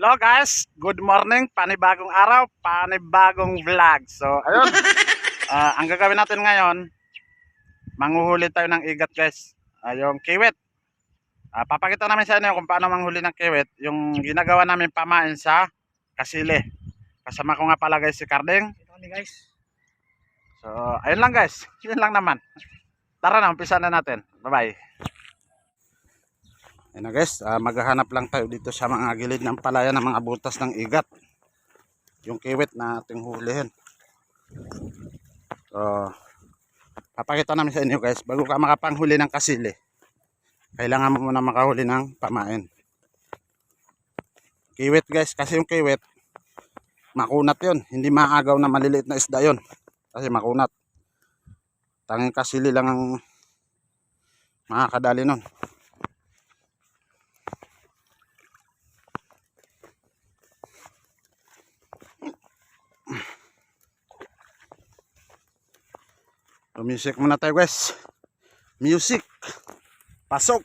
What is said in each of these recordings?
Hello guys, good morning, panibagong araw, panibagong vlog. So ayun, ang gagawin natin ngayon, manghuhuli tayo ng igat guys, yung kiwit. Papakita namin sa inyo kung paano manghuli ng kiwit, yung ginagawa namin pamain sa kasili. Kasama ko nga pala guys si Carding. Ito kami guys. So ayun lang guys, yun lang naman. Tara na, umpisa na natin. Bye bye. Ayun na guys, maghahanap lang tayo dito sa mga gilid ng palayan ng mga butas ng igat. Yung kiwit na ating hulihin. So, papakita namin sa inyo guys, bago ka makapanghuli ng kasili, kailangan mo muna makahuli ng pamain. Kiwit guys, kasi yung kiwit, makunat yun. Hindi maagaw na maliliit na isda yun. Kasi makunat. Tanging kasili lang ang makakadali nun. So, music muna tayo guys. Music. Pasok.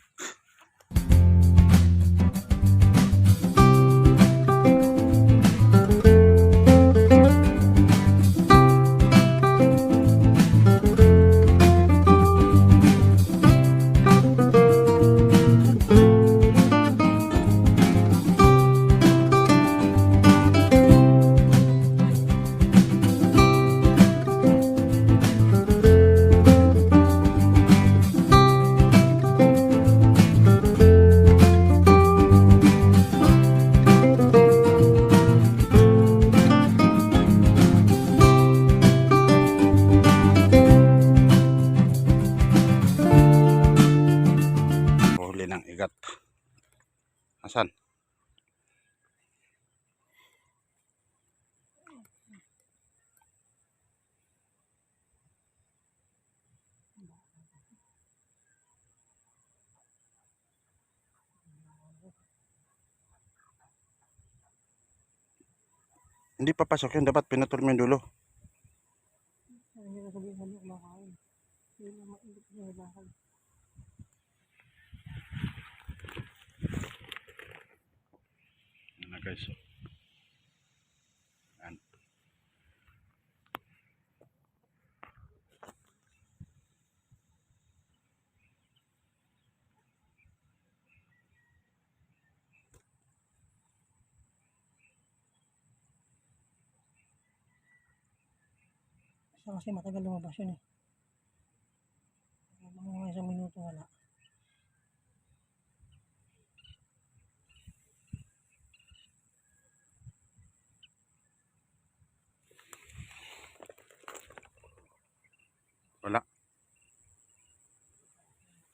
Huli ng igat. Asan? Hindi papasok yun. Dapat pinutol mo yung dulo. Hindi na sabihin kami kumakain. Hindi na mainit na nilakad. Ano na guys. Yan. Basta kasi matagal lumabas yun eh. Mga isang minuto wala. Wala.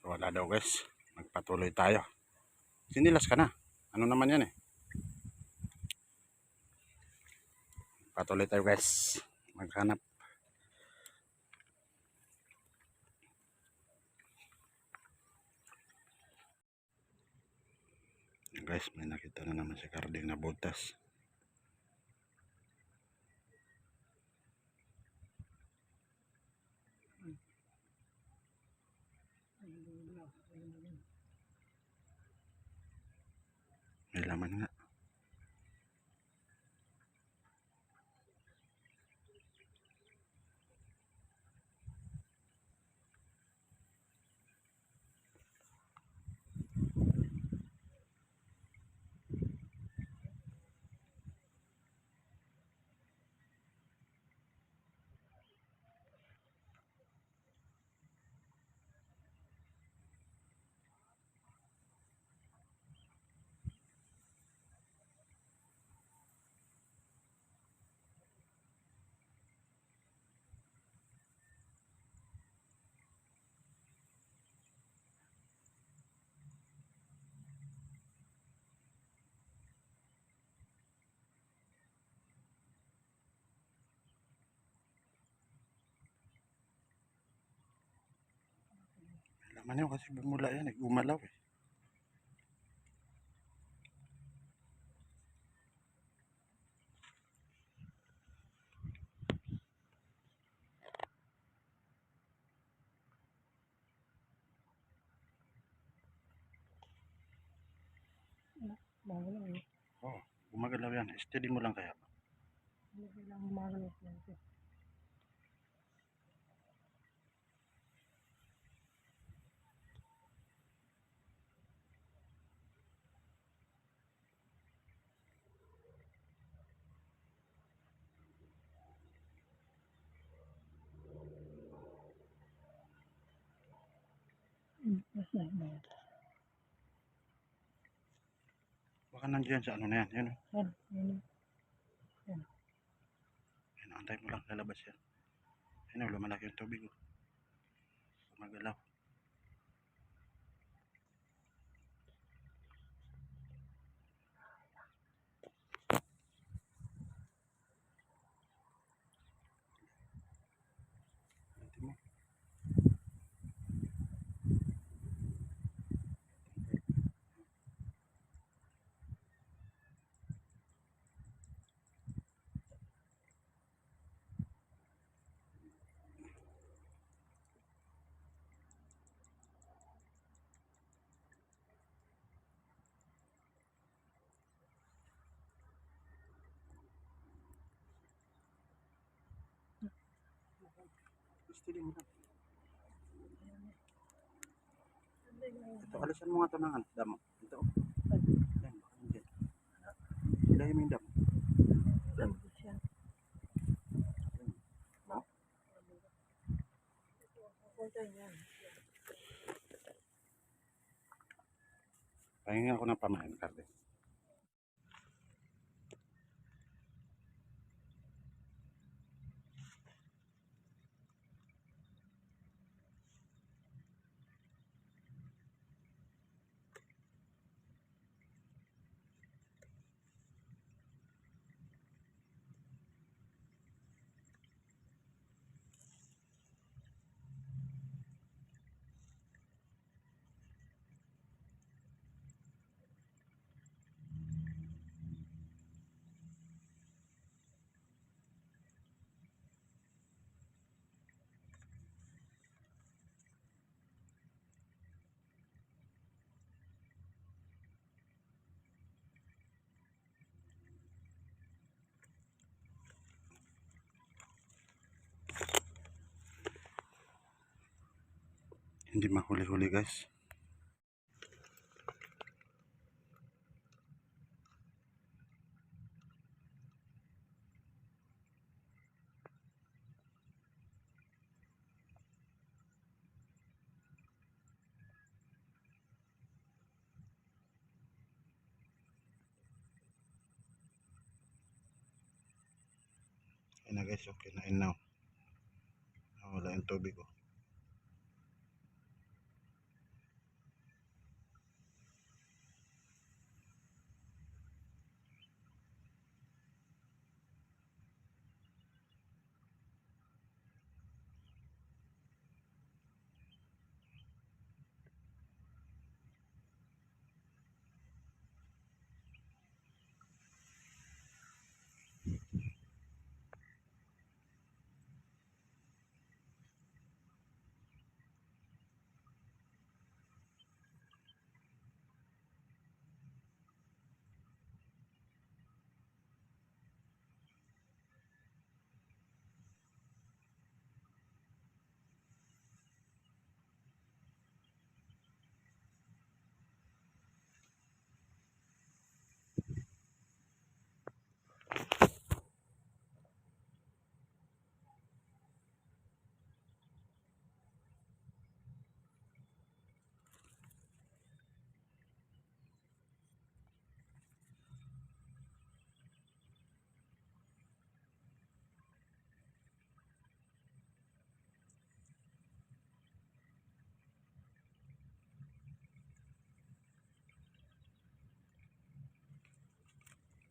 Wala daw guys. Magpatuloy tayo. Sinilas ka na. Ano naman yan eh. Patuloy tayo guys. Maghanap. Guys, may nakita na naman si Carding na butas. May laman nga. May laman yun kasi bumula yan eh. Gumalaw eh. Bago lang eh. Oh, gumagalaw yan. Steady mo lang kaya. Hindi kailangan gumagalaw yan. Mas na yun. Baka nandiyan sa ano na yan. Yun. Yan, yan. Yan. Antay mo lang. Lalabas yan. Ayun, lumalaki yung tubig. Gumagalaw. Steady mo lang. Ito, alisan mo nga ito ng damo. Ito. Yan, baka nandiyan. Hilahin mo yung damo. Yan. Yan. Pahinga ako ng pamain, Carde. Hindi mahuli-huli guys. Ayun na guys, okay na now. Wala yung tubig ko.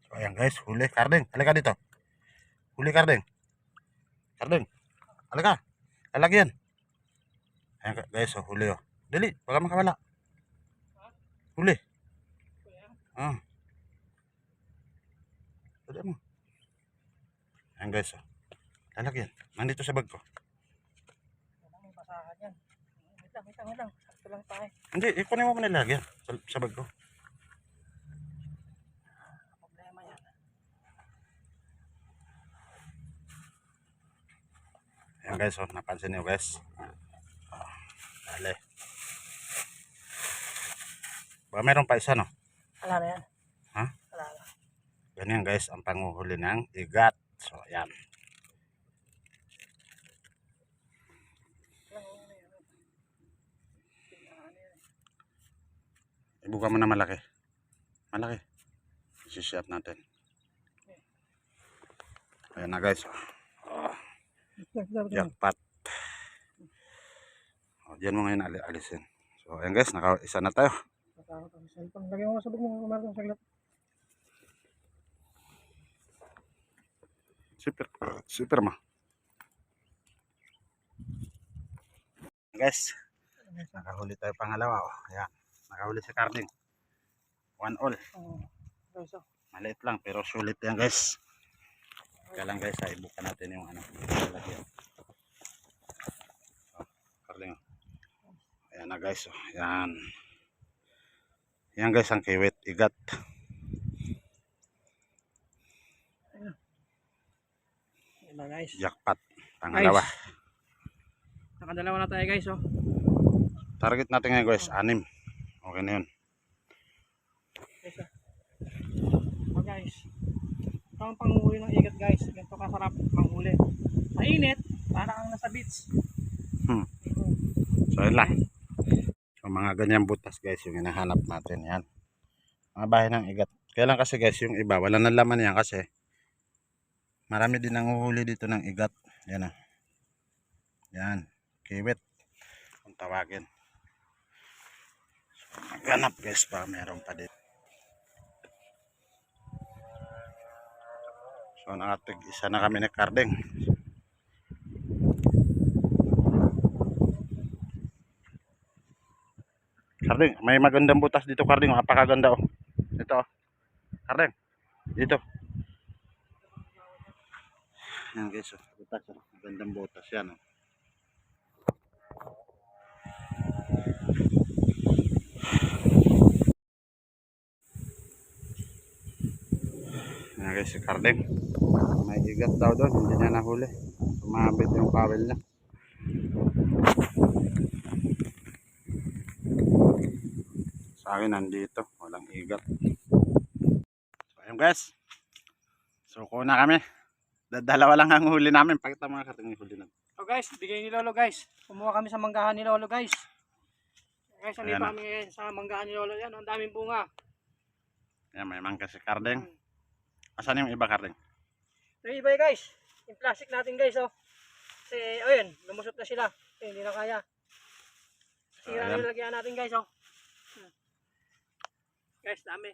So ayan guys, huli. Karding, halika dito. Huli Karding. Karding, halika. Lalagyan. Ayan guys, so huli oh. Dali, baka makawala. Huli. Ah. Dali mo. Ayan guys, oh. Lalagyan. Nandito sa bag ko. Wala may basahan yan. Wait lang. Sakto lang tayo. Hindi, ikunin mo nilagyan sa bag ko. Problema yan. Ayan guys, oh, napansin niyo guys. Dali. Ba meron pa isa no? Wala na yan. Ha? Wala na. Ganyan guys ang panguhuli ng igat. So ayan. Ibuka mo na malaki. Malaki. Isi-shot natin. Ayan na guys. Oh, jackpot. Oh, diyan mo ngayon alisin. So ayan guys, naka-isa na tayo. Lagyan mo sabog mo, Marlon, saglit. Super. Super ma. Guys, nakahuli tayo pangalawa. Oh. Ayan. Nakahuli si Carding. 1 all. Oh, guys, oh. Maliit lang pero sulit yan guys. Kaya lang guys, ibuka natin yung ano. Lalagyan. Oh, Carding. Oh. Ayan na guys. Oh. Ayan. Ayan guys ang kiwit. Igat. Ayan na guys. Jackpot. Pangalawa. Guys. Nakadalawa na tayo guys, oh. Target natin ngayon guys, 6. Okay na yun. Guys, oh. Oh guys. Ito ang panghuli ng igat guys. Ganito kasarap panghuli. Mainit, parang nasa beach. So yun lang. So mga ganyan butas guys yung hinahanap natin yan. Mga bahay ng igat. Kaya lang kasi guys yung iba wala nang laman yan kasi marami din nanguhuli dito ng igat. Yan o. Yan. Kiwit. Kung tawagin. So maghanap guys pa meron pa dito. So nakatig isa na kami ni Carding. Carding, may magandang butas dito Carding. Napakaganda oh. Ito oh. Carding. Dito. Yan guys oh. Butas oh. Magandang butas yan oh. Yan guys si Carding. May igat daw doon. Hindi niya nahuli. Sumabit yung kawil niya. Sa akin nandito, walang igat. So ayun guys. Suko na kami. Dalawa lang ang huli namin. Pakita mga Carding yung huli namin. So guys, bigay ni Lolo guys. Kumuha kami sa manggahan ni Lolo guys. Guys, andito Ayan, kami ngayon sa manggahan ni Lolo. Yan, ang daming bunga. Yan, may mangga si Carding. Asan yung iba Carding? Ito yung iba guys. Yung plastic natin guys, oh. Kasi, ayun, lumusot na sila. Kasi hindi na kaya. Sira na yung lagyan natin guys, oh. Guys, dami.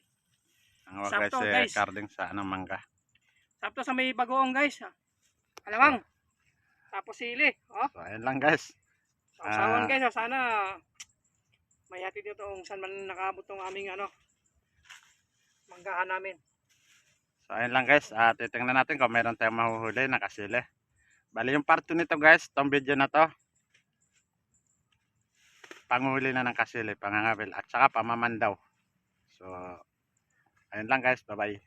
Ang wag Sakto, guys guys. si Carding sa anong mangga. Sakto sa may bagoong guys. Alamang. Tapos sili. Oh. So ayun lang guys. Sausawan guys. Oh. Sana may hatid nyo itong saan man nakaabot itong aming ano, manggahan namin. So ayun lang guys. Titingnan natin kung meron tayong mahuhuli na kasili. Bali yung part 2 nito guys. Itong video na to. Panghuli na ng kasili. Pangangabil. At saka pamamandaw. So ayun lang guys. Bye bye.